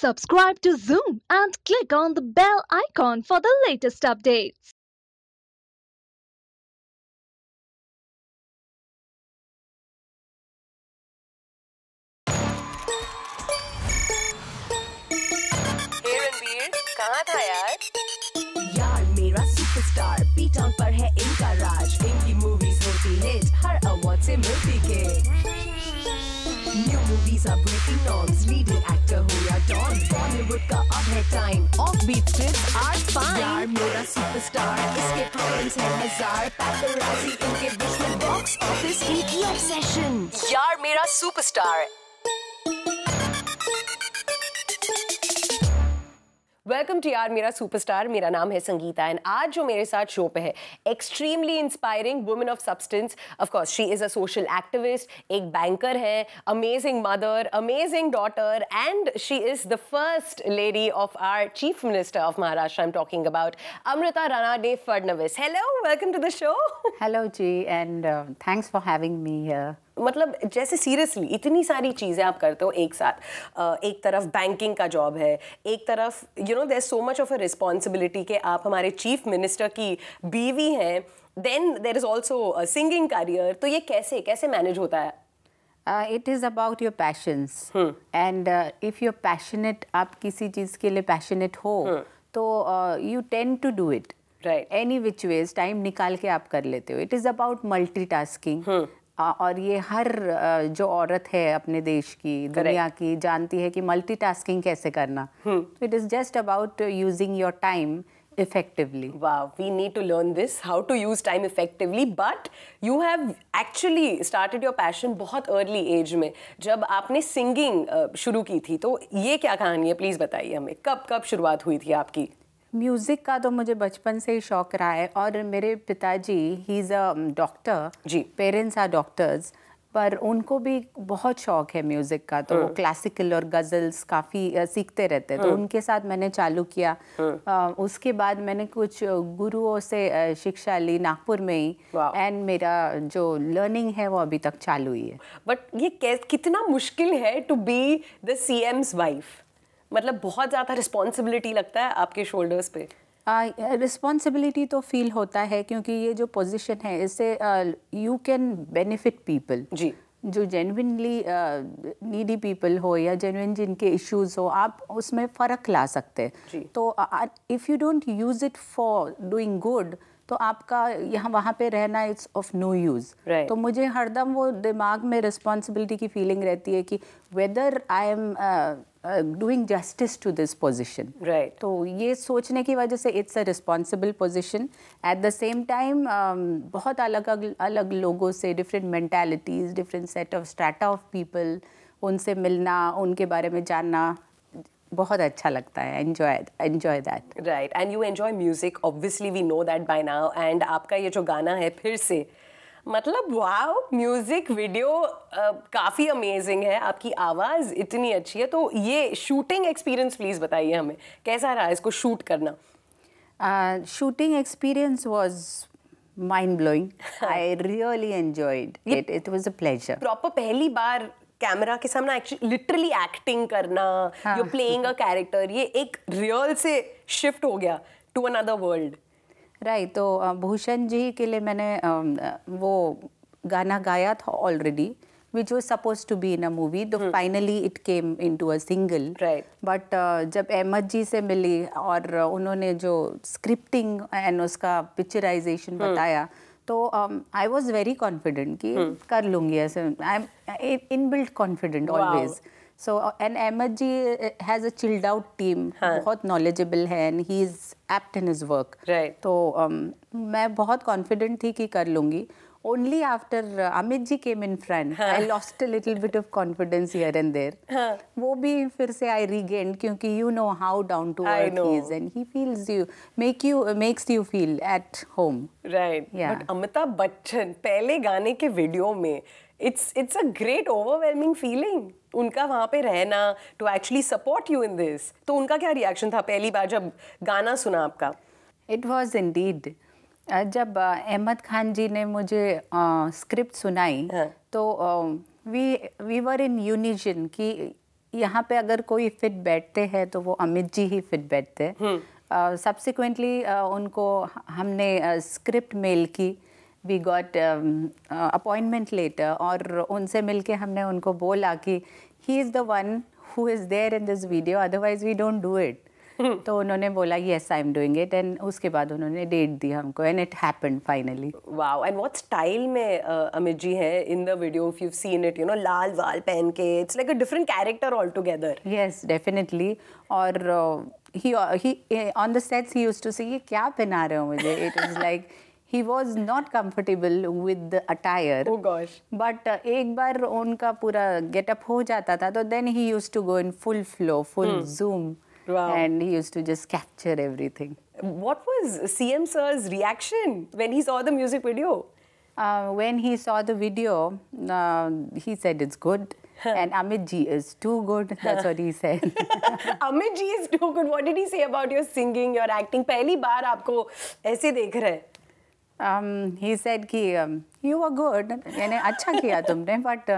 Subscribe to Zoom and click on the bell icon for the latest updates. हे रणबीर, कहाँ था यार? यार मेरा सुपरस्टार बीटॉन पर है इनका राज, इनकी मूवीज होती हिट, हर अवार्ड से मिलती के। New movies are breaking norms, leading actor हो या डॉन, बॉलीवुड का अब है time, offbeat scripts are fine. यार मेरा सुपरस्टार, इसके फैंस हैं हजार, पैपराज़ी इनके बीच में, बॉक्स ऑफिस इनकी ऑब्सेशन। यार मेरा सुपरस्टार। वेलकम टू यार मेरा सुपरस्टार। मेरा नाम है संगीता एंड आज जो मेरे साथ शो पे है, extremely inspiring woman of substance. Of course she is a social activist, एक बैंकर है, amazing mother, amazing daughter and she is the first lady of our chief minister of Maharashtra. I am talking about Amrita Rana Fadnavis. Hello, welcome to the show. Hello G, and thanks for having me here. मतलब जैसे seriously इतनी सारी चीज़ें आप करते हो एक साथ। एक तरफ बैंकिंग का जॉब है, एक तरफ there so much of a responsibility कि आप हमारे चीफ मिनिस्टर की बीवी हैं, then there is also singing career. तो ये कैसे कैसे मैनेज होता है? It is about your passions. And if you're passionate, आप किसी चीज़ के लिए passionate हो, तो you tend to do it. Right. Any which ways, time निकाल के आप कर लेते हो. It is about multitasking. और ये हर जो औरत है अपने देश की, दुनिया की, जानती है कि मल्टीटास्किंग कैसे करना. So it is just about using your time effectively. Wow, we need to learn this, how to use time effectively. But you have actually started your passion बहुत early age में, जब आपने singing शुरू की थी. तो ये क्या कहानी है, प्लीज़ बताइए हमें. कब शुरुआत हुई थी आपकी? म्यूज़िक का तो मुझे बचपन से ही शौक रहा है और मेरे पिताजी ही इज़ अ डॉक्टर जी, पेरेंट्स आर डॉक्टर्स, पर उनको भी बहुत शौक है म्यूज़िक का, तो वो क्लासिकल और गज़ल्स काफ़ी सीखते रहते हैं, तो उनके साथ मैंने चालू किया। उसके बाद मैंने कुछ गुरुओं से शिक्षा ली नागपुर में ही, एंड मेरा जो लर्निंग है वो अभी तक चालू ही है। बट ये कितना मुश्किल है to be the CM's wife? मतलब बहुत ज़्यादा रिस्पॉन्सिबिलिटी लगता है आपके शोल्डर्स पे? रिस्पॉन्सिबिलिटी तो फील होता है, क्योंकि ये जो पोजीशन है इससे यू कैन बेनिफिट पीपल जी, जो जेन्युइनली नीडी पीपल हो या जेन्युइन जिनके इश्यूज हो, आप उसमें फ़र्क ला सकते हैं। तो if you don't use it for doing good, तो आपका यहाँ वहाँ पे रहना इट्स ऑफ नो यूज़। तो मुझे हरदम वो दिमाग में रिस्पॉन्सिबिलिटी की फीलिंग रहती है कि whether I am doing justice to this position. तो ये सोचने की वजह से it's a responsible position. At the same time बहुत अलग अलग लोगों से, different mentalities, different set of strata of people, उनसे मिलना, उनके बारे में जानना बहुत अच्छा लगता है। enjoy that. Right, and you enjoy music, obviously we know that by now. And आपका ये जो गाना है फिर से, मतलब वाओ, म्यूजिक वीडियो काफ़ी अमेजिंग है, आपकी आवाज़ इतनी अच्छी है। तो ये शूटिंग एक्सपीरियंस प्लीज़ बताइए हमें, कैसा रहा इसको शूट करना? Shooting experience was mind blowing. I really enjoyed it, it was a pleasure. Proper पहली बार कैमरा के सामने एक्चुअली लिटरली एक्टिंग करना, यू प्लेइंग अ कैरेक्टर, ये एक रियल से शिफ्ट हो गया टू अनदर वर्ल्ड। राइट, तो भूषण जी के लिए मैंने वो गाना गाया था already, which was suppose to be in a movie, तो finally it came into a single. But जब अहमद जी से मिली और उन्होंने जो स्क्रिप्टिंग एंड उसका पिक्चराइजेशन बताया, तो आई वॉज वेरी कॉन्फिडेंट कि कर लूँगी ऐसे। I am inbuilt confident always. So and Ahmed ji has a chilled out team, बहुत नॉलेजेबल है and he is apt in his work. तो मैं बहुत कॉन्फिडेंट थी कि कर लूँगी। Only after Amit ji came in front, I lost a little bit of confidence here and there. वो भी फिर से I regained, क्योंकि you know how down to earth he is and he feels you, makes you feel at home. Right. Yeah. But Amitabh Bachchan पहले गाने के video में, it's a great overwhelming feeling. उनका वहाँ पे रहना, to actually support you in this. तो उनका क्या रिएक्शन था पहली बार जब गाना सुना आपका? It was indeed. जब अहमद खान जी ने मुझे स्क्रिप्ट सुनाई, तो वी वर इन यूनिजन कि यहाँ पे अगर कोई फिट बैठते हैं तो वो अमित जी ही फिट बैठते हैं। सब्सिक्वेंटली उनको हमने स्क्रिप्ट मेल की, वी गॉट अपॉइंटमेंट लेटर, और उनसे मिलके हमने उनको बोला कि he is the one who is there in this video, otherwise we don't do it. तो उन्होंने बोला yes I am doing it, and उसके बाद उन्होंने डेट दी हमको, and it happened finally. Wow, and what style में अमित जी है in the video, if you have seen it, you no, लाल वाल पहन के, it's like a different character all together. Yes definitely. और he on the sets he used to say ये क्या पहना रहे हो मुझे, it was like he was not comfortable with the attire. Oh gosh. But एक बार उनका पूरा getup हो जाता था, तो then he used to go in full flow, full zoom. Wow. And he used to just capture everything. What was CM sir's reaction when he saw the music video? When he saw the video, he said it's good. And Amit ji is too good. That's what he said. Amit ji is too good. What did he say about your singing, your acting? पहली बार आपको ऐसे देख रहे हैं। He said कि you were good. यानी अच्छा किया तुमने, but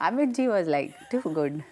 Amit ji was like too good.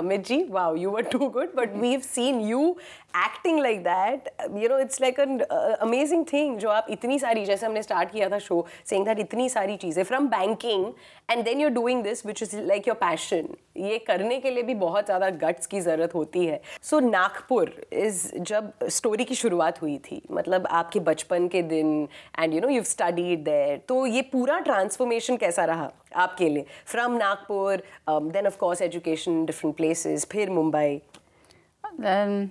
Amit ji, wow, you were too good, but we've seen you acting like that. You know, it's like an amazing thing. जो आप इतनी सारी, जैसे हमने start किया था show saying that इतनी सारी चीजें from banking and then you're doing this which is like your passion. ये करने के लिए भी बहुत ज़्यादा guts की ज़रूरत होती है. So नागपुर is जब story की शुरुआत हुई थी, मतलब आपके बचपन के दिन and you know you've studied there, तो ये पूरा transformation कैसा रहा आपके लिए? From Nagpur, then of course education, different places, फिर Mumbai.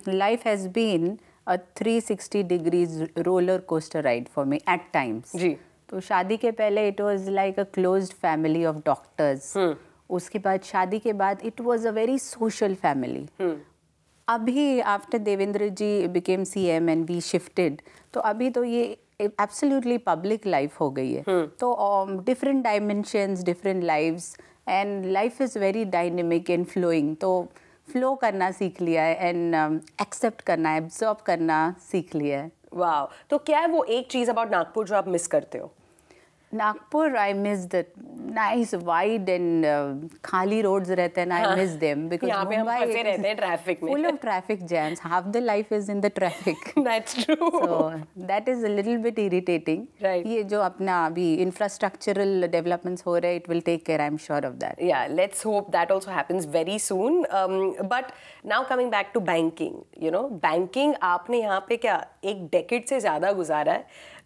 Life has been a 360 degrees roller coaster ride for me at times. जी. तो शादी के पहले it was like a closed family of doctors. उसके बाद शादी के बाद it was a very social family. अभी after Devendra ji became CM and we shifted, तो अभी तो ये absolutely public life हो गई है. तो different dimensions, different lives, and life is very dynamic and flowing. तो फ्लो करना सीख लिया है एंड एक्सेप्ट करना, एब्जॉर्ब करना सीख लिया है। वाओ, तो क्या है वो एक चीज़ अबाउट नागपुर जो आप मिस करते हो? Nagpur, I miss the nice wide and खाली रोड्स रहते हैं, आई मिस देम बिकॉज़ यहाँ पे हम फंसे रहते हैं ट्रैफिक में, full of traffic jams, half the life is in the traffic. That's true, so that is a little bit irritating. ये जो अपना अभी इंफ्रास्ट्रक्चरल डेवलपमेंट्स हो रहे हैं, it will take care, I am sure of that. Yeah let's hope that also happens very soon. But now coming back to banking, you know, banking आपने यहाँ पे क्या एक डेकेड से ज़्यादा गुजारा है,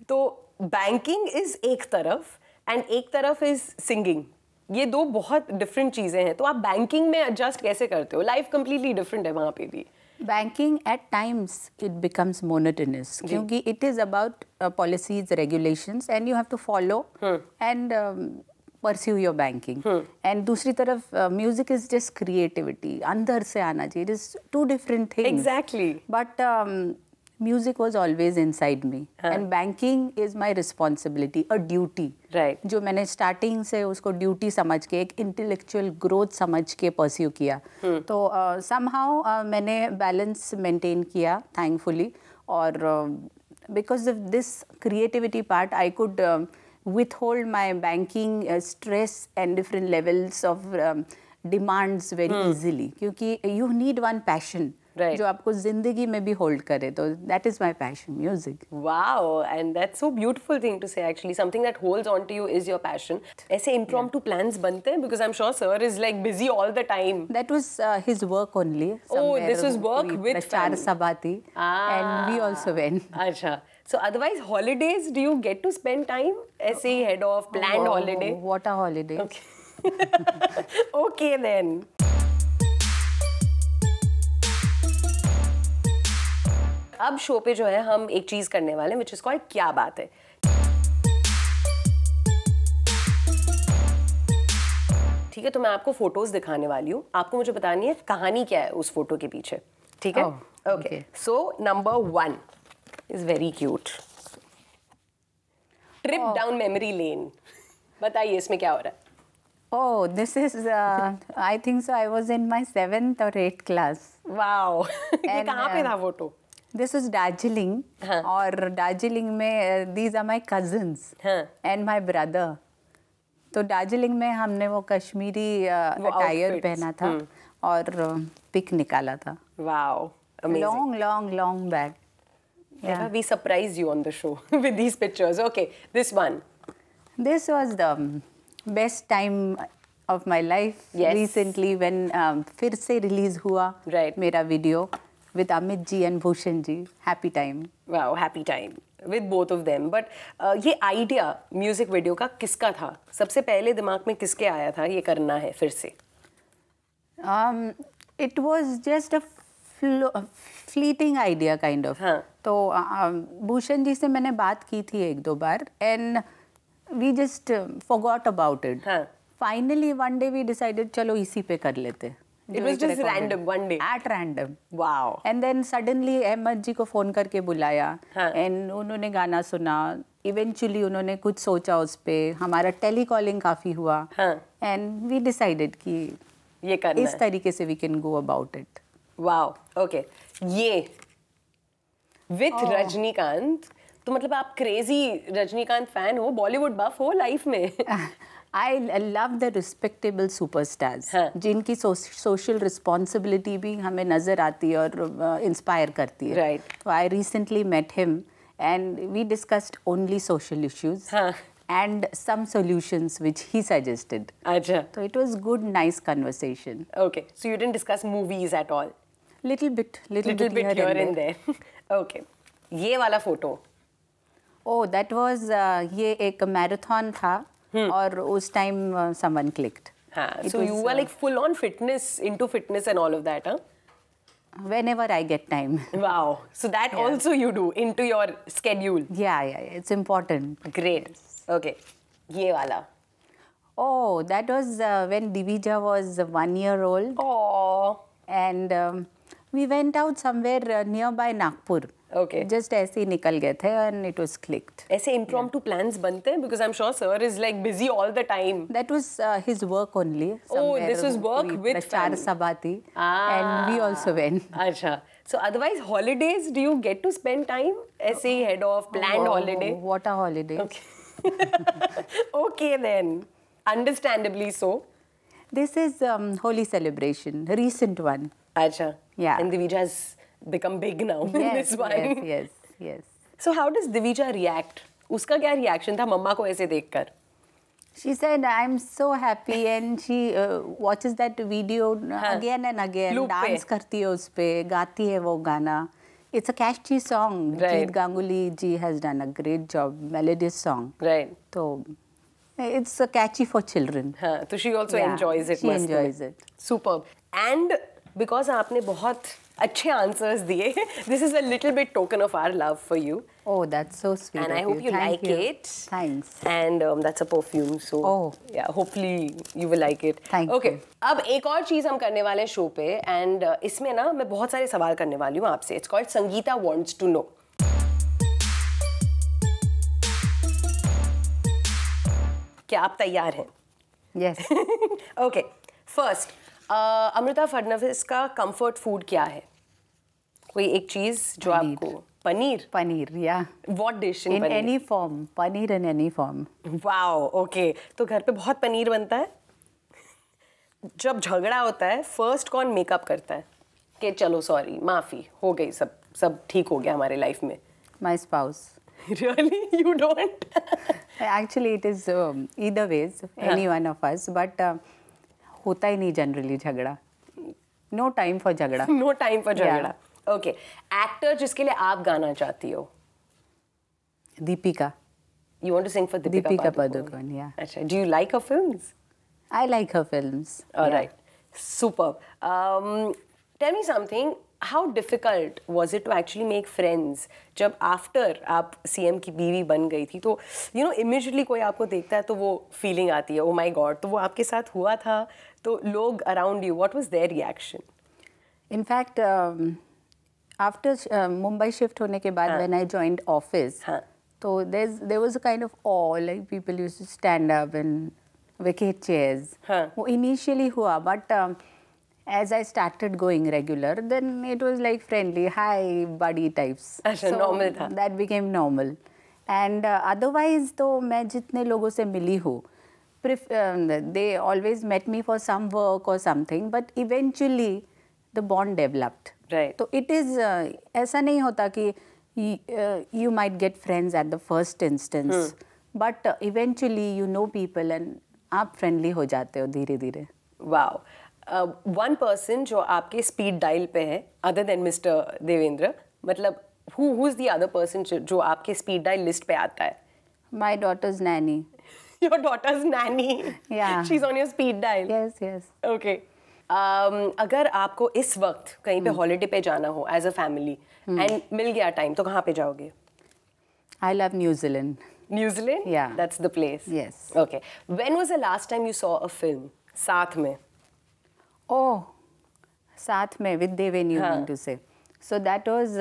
तो बैंकिंग इज एक तरफ एंड एक तरफ इज सिंगिंग, ये दो बहुत डिफरेंट चीज़ें हैं, तो आप बैंकिंग में एडजस्ट कैसे करते हो? लाइफ कंप्लीटली डिफरेंट है वहाँ पे भी। Banking at times it becomes monotonous, क्योंकि it is about policies, regulations, and you have to follow and pursue your banking. And दूसरी तरफ music is just creativity, अंदर से आना चाहिए, it is two different things. Exactly. But music was always inside me, and banking is my responsibility, a duty. Right. जो मैंने starting से उसको duty समझ के, एक intellectual growth समझ के pursue किया, तो somehow मैंने balance maintain किया, thankfully, और because of this creativity part, I could withhold my banking stress and different levels of demands very easily, क्योंकि you need one passion, right, जो आपको जिंदगी में भी होल्ड करे, तो that is my passion, music. Wow, and that's so beautiful thing to say actually, something that holds on to you is your passion. ऐसे impromptu plans बनते हैं, because I'm sure sir is like busy all the time. That was his work only. Oh, this was work with प्रचार सभा थी, and we also went. अच्छा, so otherwise holidays, do you get to spend time ऐसे ही head off planned holiday? What a holiday. Okay. Okay then. अब show पे जो है हम एक चीज करने वाले हैं, which is called क्या बात है। ठीक है, तो मैं आपको फोटोज दिखाने वाली हूँ, आपको मुझे बतानी है कहानी क्या है उस फोटो के पीछे, ठीक है? Okay, so number 1 is very cute, trip down memory lane. बताइए इसमें क्या हो रहा है? Oh, this is, I think so, I was in my 7th or 8th class. Wow. ये कहाँ पे था फोटो? This is Darjeeling, और दार्जिलिंग में these are my cousins and my brother. तो दार्जिलिंग में हमने वो कश्मीरी अटायर पहना था, और पिक निकाला था. Wow, amazing. Long back. Yeah, we surprised you on the show with these pictures. Okay, this one. This was the best time of my life. Yes. Recently when फिर से release हुआ Right. मेरा video with Amit ji and Bhushan ji. Happy time. Wow, happy time with both of them. But ये idea music video का किसका था? सबसे पहले दिमाग में किसके आया था ये करना है फिर से? It was just a fleeting idea kind of. हाँ. तो भूषण जी से मैंने बात की थी एक दो बार and we just forgot about it. हाँ. Finally one day we decided चलो इसी पे कर लेते. It was just random one day. At random. Wow. And then suddenly Ahmad जी को फोन करके बुलाया. हाँ. And उन्होंने गाना सुना. Eventually उन्होंने कुछ सोचा उस पे. हमारा टेलीकॉलिंग काफी हुआ. हाँ. And we decided कि ये करना इस है. तरीके से we can go about it. Wow. Okay. ये with रजनीकांत तो मतलब आप क्रेजी रजनीकांत फैन हो, बॉलीवुड बफ हो लाइफ में. I love the respectable superstars हाँ. जिनकी social responsibility भी हमें नजर आती है और इंस्पायर करती है. Right. So I recently met him and we discussed only social issues हाँ. and some solutions which he suggested. अच्छा. So it was good, nice conversation. Okay. So you didn't discuss movies at all. Little bit Little bit here and there. Okay. ये वाला photo. Oh, that was ये एक marathon था और उस time someone clicked. हाँ. It So was, you were like full on fitness, into fitness and all of that, huh? Whenever I get time. Wow. So that also you do into your schedule. Yeah, it's important. Great. Okay. ये वाला. Oh, that was when Divija was 1 year old. Oh. And we went out somewhere nearby Nagpur. Okay. Just ऐसे ही निकल गए थे and it was clicked. ऐसे impromptu plans बनते हैं because I'm sure sir is like busy all the time. That was his work only. Oh, this was work with प्रचार family. सभा थी. And we also went. अच्छा. So otherwise holidays do you get to spend time ऐसे ही head off planned holiday? What a holiday. Okay. Okay then. Understandably so. This is Holi celebration, recent one. अच्छा. Yeah. And Divija has become big now in this one. Yes. So how does Divija react? उसका क्या reaction था मम्मा को ऐसे देखकर? She said, I'm so happy and she watches that video again and again. Loop पे. Dance करती है उस पे, गाती है वो गाना. It's a catchy song. Right. Jeet Ganguly ji has done a great job. Melodious song. Right. So it's catchy for children. हाँ, तो she also Yeah, enjoys it. she मस्त में. enjoys it. Superb. And because आपने बहुत अच्छे answers दिए, this is a little bit token of our love for you. Oh, that's so sweet. And of I hope you Thank like you. it. Thanks. And that's a perfume, so yeah, hopefully you will like it. Thank okay. you. अब एक और चीज हम करने वाले हैं show पे and इसमें ना मैं बहुत सारे सवाल करने वाली हूँ आपसे. It's called Sangeeta Wants to Know. क्या आप तैयार हैं? Yes. Okay. First, Amruta Fadnavis का comfort food क्या है? कोई एक चीज जो पनीर. आपको paneer. Paneer, yeah. What dish in In paneer? any form. Paneer in any form. Wow okay तो घर पे बहुत पनीर बनता है. जब झगड़ा होता है फर्स्ट कौन मेकअप करता है कि चलो सॉरी माफी हो गई सब ठीक हो गया हमारे लाइफ में? My spouse. Really you don't? Actually, it is either ways, any one of us, but होता ही नहीं generally झगड़ा. No time for झगड़ा. No time for झगड़ा. ओके एक्टर जिसके लिए आप गाना चाहती हो? Deepika. You want to sing for Deepika Deepika Padukone? Padukone, yeah. अच्छा. Do you like her films? I like her films. All yeah. right. Superb. Tell me something. How difficult was it to actually make friends? जब after आप CM की बीवी बन गई थी तो you know immediately कोई आपको देखता है तो वो feeling आती है oh my god तो वो आपके साथ हुआ था तो लोग around you what was their reaction? In fact, after Mumbai shift होने के बाद when I joined office, तो there was a kind of awe, like people used to stand up and vacate chairs. वो initially हुआ, but as I started going regular, then it was like friendly, hi buddy types. अच्छा, normal था. That became normal. And otherwise तो मैं जितने लोगों से मिली हूँ, they always met me for some work or something, but eventually the bond developed. Right. So it is ऐसा नहीं होता कि you might get friends at the first instance, but eventually you know people and आप friendly हो जाते हो धीरे धीरे. Wow. One person जो आपके speed dial पे है, other than Mr. देवेंद्र, मतलब who's the other person जो आपके speed dial list पे आता है? My daughter's nanny. Your daughter's nanny. Yeah. She's on your speed dial. Yes, yes. Okay. अगर आपको इस वक्त कहीं पे हॉलिडे पे जाना हो एज अ फैमिली एंड मिल गया टाइम तो कहाँ पे जाओगे? I love New Zealand. New Zealand? Yeah. That's the place. Yes. Okay. When was the last time you saw a film? साथ में. Oh, साथ में with Deven, you mean to say. So that was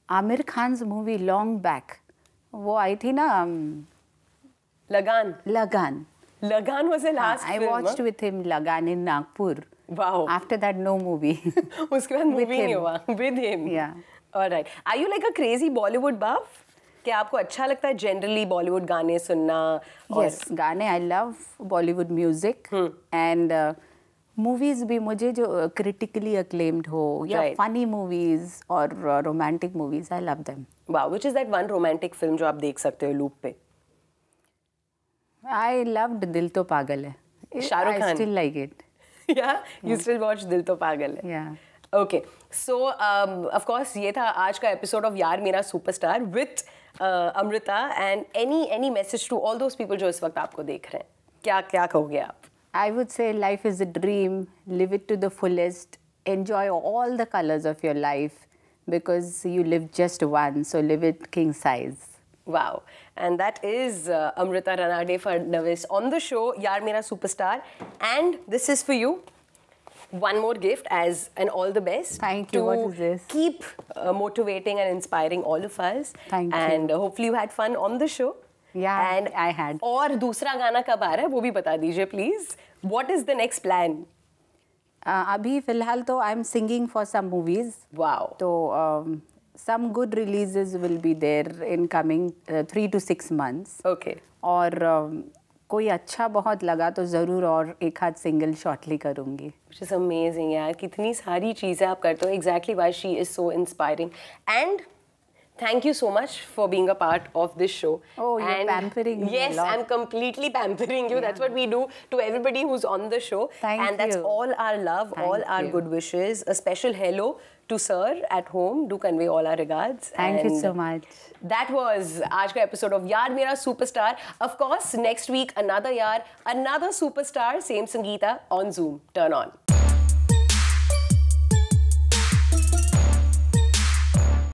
Amir Khan's movie long back. वो आई थी ना Lagan. Lagan. Lagan was the last I film. watched with him Lagan in Nagpur. Wow. After that, no movie. उसके बाद With movie नहीं him. हुआ. With him. Yeah. All right. Are you like a crazy Bollywood buff? कि आपको अच्छा लगता है generally Bollywood गाने सुनना? Yes, गाने I love Bollywood music and movies भी मुझे जो critically acclaimed हो या Right. funny movies और romantic movies, I love them. Wow. Which is that one romantic film जो आप देख सकते हो loop पे? I loved दिल तो पागल है. Shahrukh I Khan. still like it. Yeah. You still watch दिल तो पागल है? Yeah. Okay. So, of course, ये था आज का episode of यार मेरा superstar with Amrita and any message to all those people जो इस वक्त आपको देख रहे हैं. क्या कहोगे आप? I would say life is a dream. Live it to the fullest. Enjoy all the colors of your life because you live just once. So live it king size. Wow. And that is Amrita Ranade Fadnavis on the show Yaar Mera Superstar. And this is for you. One more gift as an all the best. Thank you. What is this? Keep motivating and inspiring all of us. Thank you. And hopefully you had fun on the show. Yeah, and I had. और दूसरा गाना कब आ रहा है वो भी बता दीजिए please. What is the next plan? अभी फिलहाल तो I'm singing for some movies. Wow. So some good releases will be there in coming 3 to 6 months. Okay. और कोई अच्छा बहुत लगा तो ज़रूर और एक आध सिंगल शॉर्टली करूँगी. Which is amazing यार कितनी सारी चीज़ें आप करते हो. Exactly why she is so inspiring. And thank you so much for being a part of this show. Oh, you're pampering me Yes, a lot. I'm completely pampering you. That's what we do to everybody who's on the show. Thank and that's you. all our love, Thank all our you. good wishes. A special hello to sir at home. Do convey all our regards. Thank you And so much. That was आज का episode of Yaar Mera Superstar. Of course, next week another Yaar, another superstar, same Sangeeta on Zoom. Turn on.